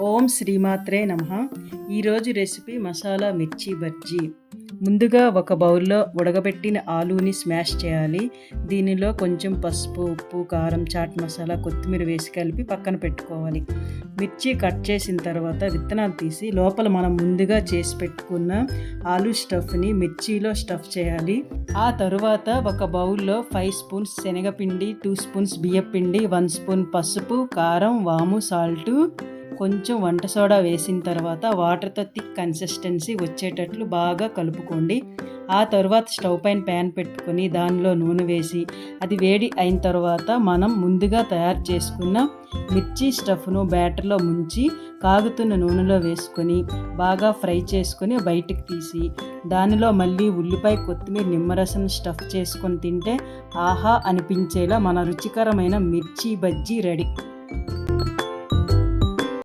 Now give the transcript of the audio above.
ఓం శ్రీమాత్రే నమః. ఈరోజు రెసిపీ మసాలా మిర్చి బజ్జీ. ముందుగా ఒక బౌల్లో ఉడకబెట్టిన ఆలూని స్మాష్ చేయాలి. దీనిలో కొంచెం పసుపు, ఉప్పు, కారం, చాట్ మసాలా, కొత్తిమీర వేసి కలిపి పక్కన పెట్టుకోవాలి. మిర్చి కట్ చేసిన తర్వాత విత్తనాలు తీసి లోపల మనం ముందుగా చేసి పెట్టుకున్న ఆలూ స్టఫ్ని మిర్చిలో స్టఫ్ చేయాలి. ఆ తరువాత ఒక బౌల్లో 5 స్పూన్స్ శనగపిండి, 2 స్పూన్స్ బియ్యపిండి, 1 స్పూన్ పసుపు, కారం, వాము, సాల్టు, కొంచెం వంట సోడా వేసిన తర్వాత వాటర్తో థిక్ కన్సిస్టెన్సీ వచ్చేటట్లు బాగా కలుపుకోండి. ఆ తర్వాత స్టవ్ పైన ప్యాన్ పెట్టుకొని దానిలో నూనె వేసి అది వేడి అయిన తర్వాత మనం ముందుగా తయారు చేసుకున్న మిర్చి స్టఫ్ను బ్యాటర్లో ముంచి కాగుతున్న నూనెలో వేసుకొని బాగా ఫ్రై చేసుకొని బయటికి తీసి దానిలో మళ్ళీ ఉల్లిపాయ, కొత్తిమీర, నిమ్మరసం స్టఫ్ చేసుకొని తింటే ఆహా అనిపించేలా మన రుచికరమైన మిర్చి బజ్జీ రెడీ.